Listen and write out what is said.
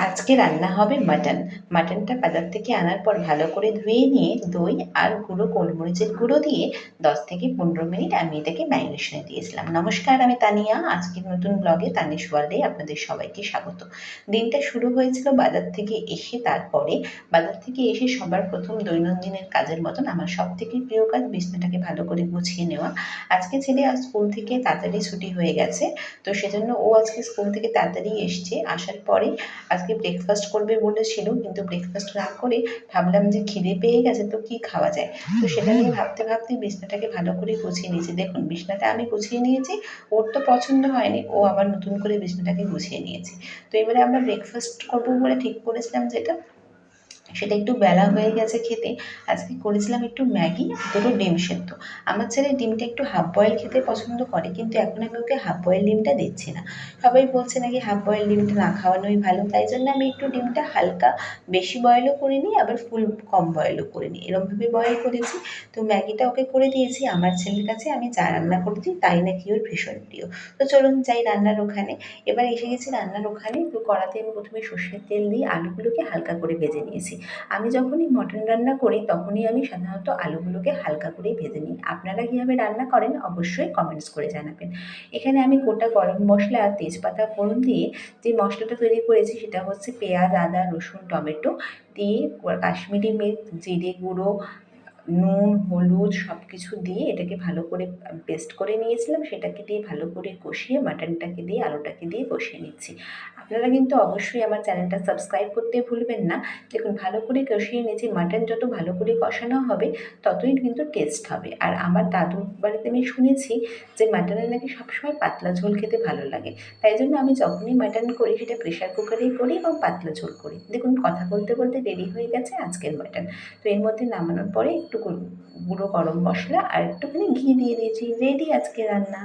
আজকে রান্না হবে মাটন। মাটনটা বাজার থেকে আনার পর ভালো করে ধুয়ে নিয়ে দই আর গুঁড়ো গোলমরিচের গুঁড়ো দিয়ে 10 থেকে 15 মিনিট আমি এটাকে ম্যারিনেশনে দিয়েছিলাম। নমস্কার, আমি তানিয়া। আজকের নতুন ব্লগে তানিশ ওয়ার্ল্ডে আপনাদের সবাইকে স্বাগত। দিনটা শুরু হয়েছিল বাজার থেকে এসে। তারপরে বাজার থেকে এসে সবার প্রথম দৈনন্দিনের কাজের মতন আমার সব থেকে প্রিয় কাজ বিছানাটাকে ভালো করে গুছিয়ে নেওয়া। আজকে ছেলে আর স্কুল থেকে তাড়াতাড়ি ছুটি হয়ে গেছে, তো সেজন্য ও আজকে স্কুল থেকে তাড়াতাড়ি এসছে। আসার পরে আজকে ব্রেকফাস্ট করবে বলেছিল, কিন্তু ব্রেকফাস্ট না করে ভাবলাম যে খিদে পেয়ে গেছে, তো কি খাওয়া যায়। তো সেটা নিয়ে ভাবতে ভাবতে বিছনাটাকে ভালো করে গুছিয়ে নিয়েছি। দেখুন, বিছনাটা আমি গুছিয়ে নিয়েছি, ওর তো পছন্দ হয়নি, ও আবার নতুন করে বিছনাটাকে গুছিয়ে নিয়েছে। তো এবারে আমরা ব্রেকফাস্ট করবো বলে ঠিক করেছিলাম যেটা, সেটা একটু বেলা হয়ে গেছে খেতে। আজকে করেছিলাম একটু ম্যাগি আর দুটো ডিম সেদ্ধ। আমার ছেলে ডিমটা একটু হাফ বয়েল খেতে পছন্দ করে, কিন্তু এখন আমি ওকে হাফ বয়েল ডিমটা দিচ্ছি না। সবাই বলছে নাকি হাফ বয়েল ডিমটা না খাওয়ানোই ভালো, তাই জন্য আমি একটু ডিমটা হালকা বেশি বয়েলও করে নিই, আবার ফুল কম বয়েলও করে নিই, এরমভাবে বয়েল করেছি। তো ম্যাগিটা ওকে করে দিয়েছি। আমার ছেলের কাছে আমি যা রান্না করে দিই তাই নাকি ওর ভীষণ প্রিয়। তো চলুন যাই রান্নার ওখানে। এবার এসে গেছি রান্নার ওখানে। একটু কড়াতে আমি প্রথমে সর্ষের তেল দিয়ে আলুগুলোকে হালকা করে ভেজে নিয়েছি। আমি যখনই মটন রান্না করি তখনই আমি সাধারণত আলুগুলোকে হালকা করেই ভেজে নিই। আপনারা কীভাবে রান্না করেন অবশ্যই কমেন্টস করে জানাবেন। এখানে আমি গোটা গরম মশলা আর তেজপাতা ফোড়ন দিয়ে যে মশলাটা তৈরি করেছি সেটা হচ্ছে পেঁয়াজ, আদা, রসুন, টমেটো দিয়ে কাশ্মীরি মির্চ, জিরে গুঁড়ো, নুন, হলুদ সব কিছু দিয়ে এটাকে ভালো করে পেস্ট করে নিয়েছিলাম। সেটাকে দিয়ে ভালো করে কষিয়ে মাটনটাকে দিয়ে আলুটাকে দিয়ে কষিয়ে নিচ্ছি। আপনারা কিন্তু অবশ্যই আমার চ্যানেলটা সাবস্ক্রাইব করতে ভুলবেন না। দেখুন, ভালো করে কষিয়ে নিয়েছি। মাটন যত ভালো করে কষানো হবে ততই কিন্তু টেস্ট হবে। আর আমার দাদুর বাড়িতে আমি শুনেছি যে মাটনের নাকি সবসময় পাতলা ঝোল খেতে ভালো লাগে। তাই জন্য আমি যখনই মাটন করি সেটা প্রেশার কুকারেই করি এবং পাতলা ঝোল করি। দেখুন, কথা বলতে বলতে দেরি হয়ে গেছে আজকের মাটন। তো এর মধ্যে নামানোর পরে একটু গুঁড়ো গরম মশলা আর একটুখানি ঘি দিয়ে দিয়েছি। রেডি আজকে রান্না।